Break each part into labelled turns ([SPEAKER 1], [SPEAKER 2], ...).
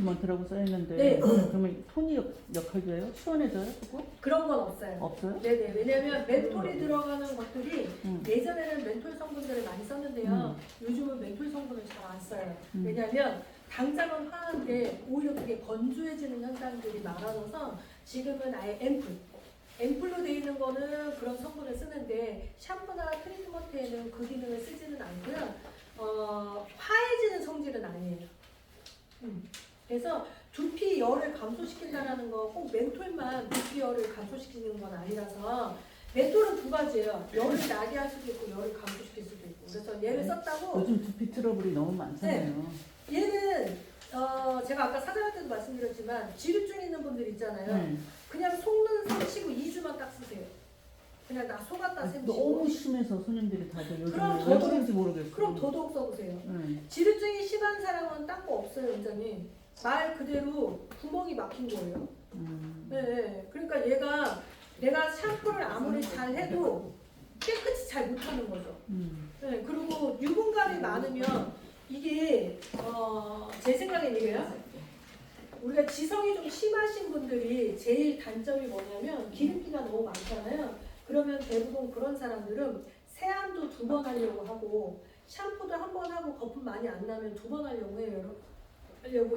[SPEAKER 1] 트리트먼트라고 써있는데
[SPEAKER 2] 네.
[SPEAKER 1] 그러면 손이 역할도 해요? 시원해져요? 그거?
[SPEAKER 2] 그런 건 없어요.
[SPEAKER 1] 없어요?
[SPEAKER 2] 네네. 왜냐하면 멘톨이 들어가는 것들이
[SPEAKER 1] 음.
[SPEAKER 2] 예전에는 멘톨 성분들을 많이 썼는데요. 요즘은 멘톨 성분을 잘 안 써요. 왜냐하면 당장은 화한데 오히려 그게 건조해지는 현상들이 많아져서 지금은 아예 앰플로 되어 있는 거는 그런 성분을 쓰는데 샴푸나 트리트먼트에는 그 기능을 쓰지는 않고요. 화해지는 성질은 아니에요. 그래서 두피 열을 감소시킨다는 거 꼭 멘톨만 두피 열을 감소시키는 건 아니라서 멘톨은 두 가지예요. 열을 나게 할 수도 있고 열을 감소시킬 수도 있고. 그래서 얘를 썼다고.
[SPEAKER 1] 요즘 두피 트러블이 너무 많잖아요.
[SPEAKER 2] 얘는 제가 아까 사장한테도 말씀드렸지만 지루증 있는 분들 있잖아요. 그냥 속는 셈 치고 2주만 딱 쓰세요. 그냥 나 속았다 셈 치고.
[SPEAKER 1] 너무 심해서 손님들이 다들 요즘
[SPEAKER 2] 그럼
[SPEAKER 1] 왜
[SPEAKER 2] 더더욱-
[SPEAKER 1] 그런지 모르겠어요.
[SPEAKER 2] 그럼 더더욱 써보세요.
[SPEAKER 1] 네.
[SPEAKER 2] 지루증이 심한 사람은 딴 거 없어요, 원장님. 말 그대로 구멍이 막힌 거예요. 네. 그러니까 얘가 내가 샴푸를 아무리 잘 해도 깨끗이 잘 못하는 거죠. 네. 그리고 유분감이 많으면 이게 제 생각엔 이래요. 우리가 지성이 좀 심하신 분들이 제일 단점이 뭐냐면 기름기가 너무 많잖아요. 그러면 대부분 그런 사람들은 세안도 2번 하려고 하고 샴푸도 1번 하고 거품 많이 안 나면 2번 하려고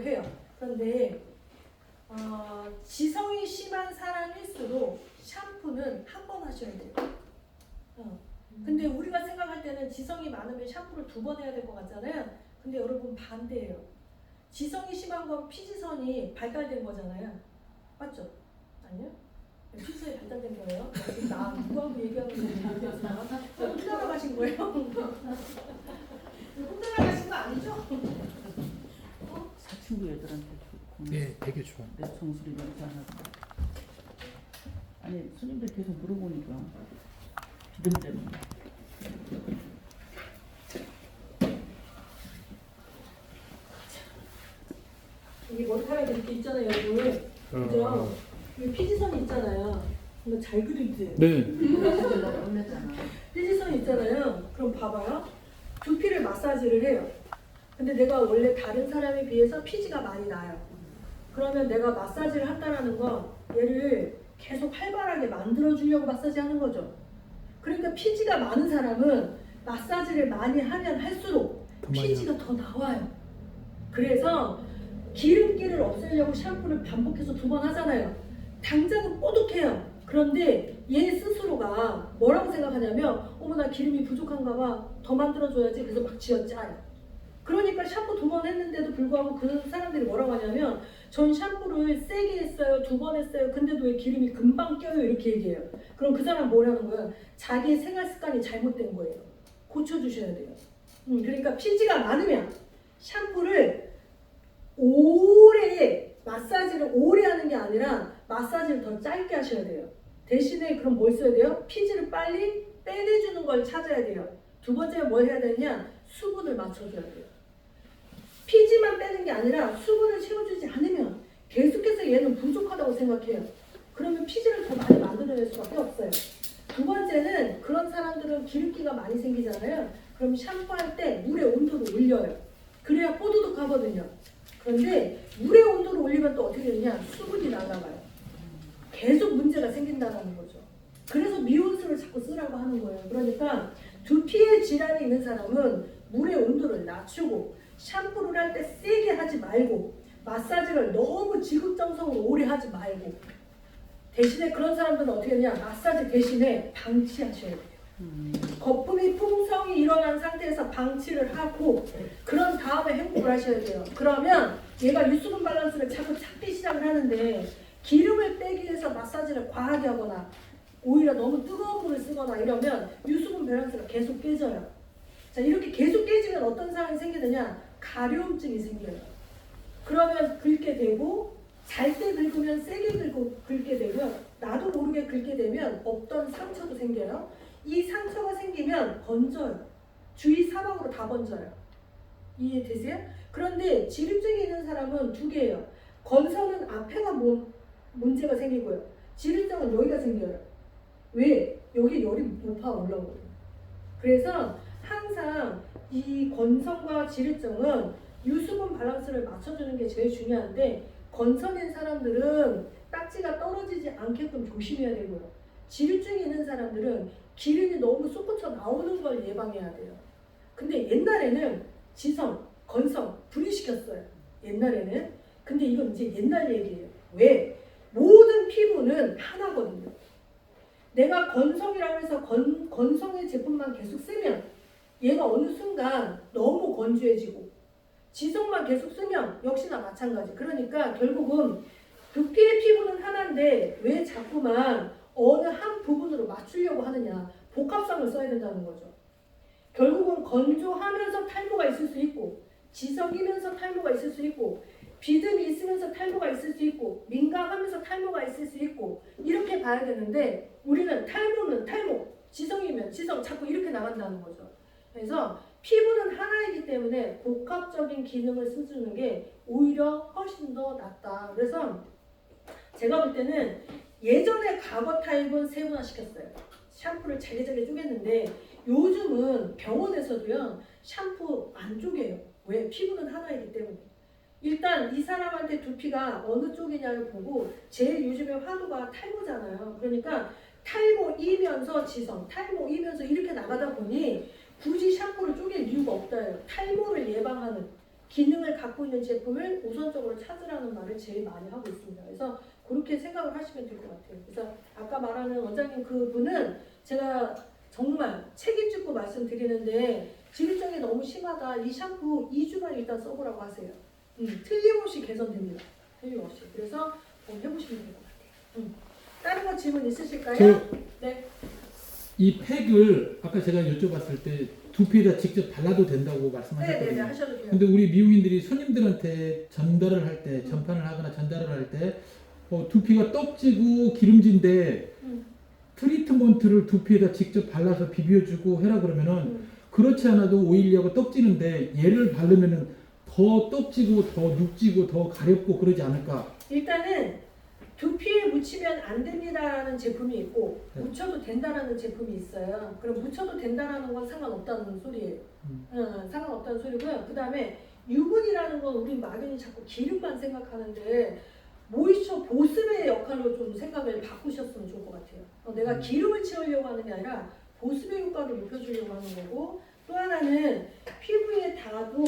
[SPEAKER 2] 해요. 그런데 지성이 심한 사람일수록 샴푸는 1번 하셔야 돼요. 근데 우리가 생각할 때는 지성이 많으면 샴푸를 2번 해야 될 것 같잖아요. 근데 여러분 반대예요. 지성이 심한 건 피지선이 발달된 거잖아요. 맞죠? 아니요? 피지선이 발달된 거예요? 지금 나 누구하고 얘기하는 건지 모르겠지만 혼자 나가신 거예요? 혼자 나가신 거 아니죠?
[SPEAKER 1] 사춘기 애들한테 좋고.
[SPEAKER 3] 네, 되게 좋아.
[SPEAKER 1] 내 정수리 냄새 안 나고. 아니 손님들 계속 물어보니까 기름 때문에.
[SPEAKER 2] 이게 머리카락이 이렇게 있잖아요, 여러분. 그죠? 여기 피지선이 있잖아요. 이거 잘 그리지?
[SPEAKER 3] 네.
[SPEAKER 1] 올렸잖아.
[SPEAKER 2] 피지선이 있잖아요. 그럼 봐봐요. 두피를 마사지를 해요. 근데 내가 원래 다른 사람에 비해서 피지가 많이 나요. 그러면 내가 마사지를 한다는 건 얘를 계속 활발하게 만들어주려고 마사지 하는 거죠. 그러니까 피지가 많은 사람은 마사지를 많이 하면 할수록 피지가 더 나와요. 그래서 기름기를 없애려고 샴푸를 반복해서 2번 하잖아요. 당장은 뽀득해요. 그런데 얘 스스로가 뭐라고 생각하냐면 어머 나 기름이 부족한가 봐. 더 만들어줘야지. 그래서 막 쥐어짜요. 그러니까 샴푸 2번 했는데도 불구하고 그 사람들이 뭐라고 하냐면 전 샴푸를 세게 했어요. 2번 했어요. 근데도 왜 기름이 금방 껴요? 이렇게 얘기해요. 그럼 그 사람 뭐라는 거야? 자기의 생활 습관이 잘못된 거예요. 고쳐주셔야 돼요. 그러니까 피지가 많으면 샴푸를 오래 마사지를 오래 하는 게 아니라 마사지를 더 짧게 하셔야 돼요. 대신에 그럼 뭘 써야 돼요? 피지를 빨리 빼내주는 걸 찾아야 돼요. 2번째는 뭘 해야 되냐? 수분을 맞춰줘야 돼요. 피지만 빼는 게 아니라 수분을 채워주지 않으면 계속해서 얘는 부족하다고 생각해요. 그러면 피지를 더 많이 만들어낼 수밖에 없어요. 2번째는 그런 사람들은 기름기가 많이 생기잖아요. 그럼 샴푸할 때 물의 온도를 올려요. 그래야 뽀드득하거든요. 그런데 물의 온도를 올리면 또 어떻게 되느냐? 수분이 날아가요. 계속 문제가 생긴다는 거죠. 그래서 미온수를 자꾸 쓰라고 하는 거예요. 그러니까 두피에 질환이 있는 사람은 물의 온도를 낮추고 샴푸를 할 때 세게 하지 말고 마사지를 너무 지극정성으로 오래 하지 말고 대신에 그런 사람들은 어떻게 하냐? 마사지 대신에 방치하셔야 돼요. 거품이 풍성이 일어난 상태에서 방치를 하고 그런 다음에 헹국을 하셔야 돼요. 그러면 얘가 유수분 밸런스를 자꾸 찾기 시작을 하는데 기름을 빼기 위해서 마사지를 과하게 하거나 오히려 너무 뜨거운 물을 쓰거나 이러면 유수분 밸런스가 계속 깨져요. 자, 이렇게 계속 깨지면 어떤 상황이 생기느냐? 가려움증이 생겨요. 그러면 긁게 되고 잘 때 긁으면 세게 긁게 되고요. 나도 모르게 긁게 되면 없던 상처도 생겨요. 이 상처가 생기면 번져요. 주위 사방으로 다 번져요. 이해되세요? 그런데 지루증이 있는 사람은 2개예요. 건선은 앞에가 문제가 생기고요. 지루증은 여기가 생겨요. 왜? 여기 열이 높아 올라오거든요. 그래서 항상 이 건선과 지루증은 유수분 밸런스를 맞춰주는 게 제일 중요한데 건성인 사람들은 딱지가 떨어지지 않게끔 조심해야 되고요. 지류증이 있는 사람들은 기름이 너무 솟구쳐 나오는 걸 예방해야 돼요. 근데 옛날에는 지성, 건성 분리시켰어요. 옛날에는. 근데 이건 이제 옛날 얘기예요. 왜? 모든 피부는 하나거든요. 내가 건성이라고 해서 건성의 제품만 계속 쓰면 얘가 어느 순간 너무 건조해지고 지성만 계속 쓰면 역시나 마찬가지. 그러니까 결국은 두피의 피부는 하나인데 왜 자꾸만 어느 한 부분으로 맞추려고 하느냐. 복합성을 써야 된다는 거죠. 결국은 건조하면서 탈모가 있을 수 있고 지성이면서 탈모가 있을 수 있고 비듬이 있으면서 탈모가 있을 수 있고 민감하면서 탈모가 있을 수 있고 이렇게 봐야 되는데 우리는 탈모는 탈모, 지성이면 지성 자꾸 이렇게 나간다는 거죠. 그래서 피부는 하나이기 때문에 복합적인 기능을 써주는 게 오히려 훨씬 더 낫다. 그래서 제가 볼 때는 예전에 과거 타입은 세분화 시켰어요. 샴푸를 잘게 쪼갰는데 요즘은 병원에서도요 샴푸 안 쪼개요. 왜? 피부는 하나이기 때문에. 일단 이 사람한테 두피가 어느 쪽이냐를 보고 제일 요즘에 화두가 탈모잖아요. 그러니까 탈모이면서 지성, 탈모이면서 이렇게 나가다 보니 굳이 샴푸를 쪼갤 이유가 없다요. 탈모를 예방하는 기능을 갖고 있는 제품을 우선적으로 찾으라는 말을 제일 많이 하고 있습니다. 그래서 그렇게 생각을 하시면 될 것 같아요. 그래서 아까 말하는 원장님 그분은 제가 정말 책임지고 말씀드리는데 지루증이 너무 심하다. 이 샴푸 2주만 일단 써보라고 하세요. 틀림없이 개선됩니다. 틀림없이. 그래서 해보시면 될 것 같아요. 다른 거 질문 있으실까요? 네.
[SPEAKER 3] 이 팩을 아까 제가 여쭤봤을 때 두피에다 직접 발라도 된다고 말씀하셨거든요.
[SPEAKER 2] 네네네 하셔도 돼요.
[SPEAKER 3] 근데 우리 미국인들이 손님들한테 전달을 할 때, 전파를 하거나 전달을 할 때 두피가 떡지고 기름진데 트리트먼트를 두피에다 직접 발라서 비벼주고 해라 그러면은 그렇지 않아도 오일리하고 떡지는데 얘를 바르면은 더 떡지고 더 눅지고 더 가렵고 그러지 않을까?
[SPEAKER 2] 일단은 두피에 묻히면 안 됩니다라는 제품이 있고
[SPEAKER 3] 네.
[SPEAKER 2] 묻혀도 된다라는 제품이 있어요. 그럼 묻혀도 된다라는 건 상관없다는 소리예요. 상관없다는 소리고요. 그 다음에 유분이라는 건 우리 막연히 자꾸 기름만 생각하는데 모이처 보습의 역할로 좀 생각을 바꾸셨으면 좋을 것 같아요. 내가 기름을 채우려고 하는 게 아니라 보습의 효과를 높여주려고 하는 거고 또 하나는 피부에 닿아도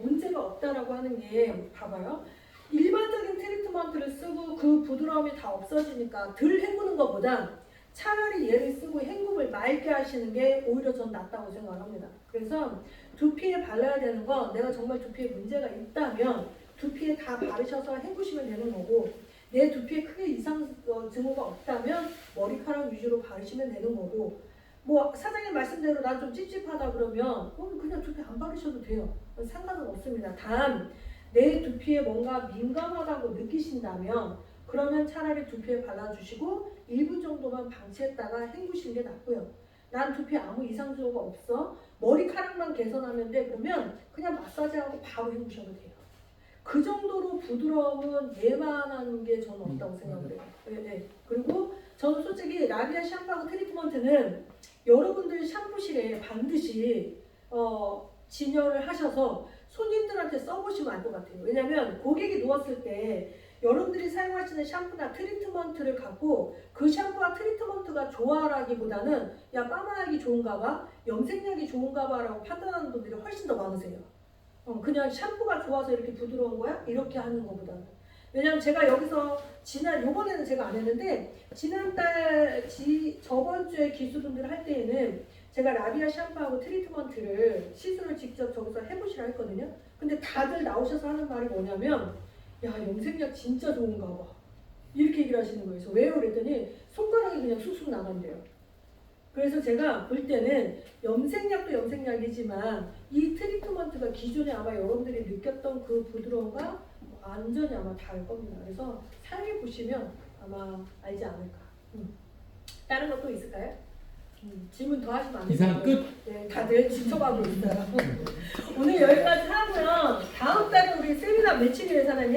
[SPEAKER 2] 문제가 없다라고 하는 게 봐봐요. 일반적인 트리트먼트를 쓰고 그 부드러움이 다 없어지니까 덜 헹구는 것보다 차라리 얘를 쓰고 헹굼을 맑게 하시는 게 오히려 전 낫다고 생각합니다. 그래서 두피에 발라야 되는 건 내가 정말 두피에 문제가 있다면 두피에 다 바르셔서 헹구시면 되는 거고 내 두피에 크게 이상 증후가 없다면 머리카락 위주로 바르시면 되는 거고 뭐 사장님 말씀대로 난 좀 찝찝하다 그러면 그냥 두피 안 바르셔도 돼요. 상관은 없습니다. 단 내 두피에 뭔가 민감하다고 느끼신다면 그러면 차라리 두피에 발라주시고 1분 정도만 방치했다가 헹구시는 게 낫고요. 난 두피에 아무 이상 증후가 없어. 머리카락만 개선하면 돼. 그러면 그냥 마사지하고 바로 헹구셔도 돼요. 그 정도로 부드러움은 얘만한 게 저는 없다고 생각해요. 네. 그리고 저는 솔직히 라비아 샴푸하고 트리트먼트는 여러분들 샴푸실에 반드시 진열을 하셔서 손님들한테 써보시면 알 것 같아요. 왜냐하면 고객이 누웠을 때 여러분들이 사용하시는 샴푸나 트리트먼트를 갖고 그 샴푸와 트리트먼트가 좋아라기보다는 야 빠마약이 좋은가 봐, 염색약이 좋은가 봐라고 판단하는 분들이 훨씬 더 많으세요. 그냥 샴푸가 좋아서 이렇게 부드러운 거야? 이렇게 하는 것보다는. 왜냐면 제가 여기서 요번에는 제가 안 했는데 저번 주에 기수분들 할 때에는 제가 라비아 샴푸하고 트리트먼트를 시술을 직접 저기서 해보시라 했거든요. 근데 다들 나오셔서 하는 말이 뭐냐면 야 염색약 진짜 좋은가 봐 이렇게 얘기를 하시는 거예요. 그래서 왜요? 그랬더니 손가락이 그냥 쑥쑥 나간대요. 그래서 제가 볼 때는 염색약도 염색약이지만 이 트리트먼트가 기존에 아마 여러분들이 느꼈던 그 부드러움과 완전히 아마 다를 겁니다. 그래서 사용해 보시면 아마 알지 않을까. 다른 것도 있을까요? 질문 더 하시면 안 돼요.
[SPEAKER 3] 이상 끝.
[SPEAKER 2] 네, 다들 지쳐가고 있어요. 오늘 여기까지 하고요. 다음 달에 우리 세미나 매칭 회사는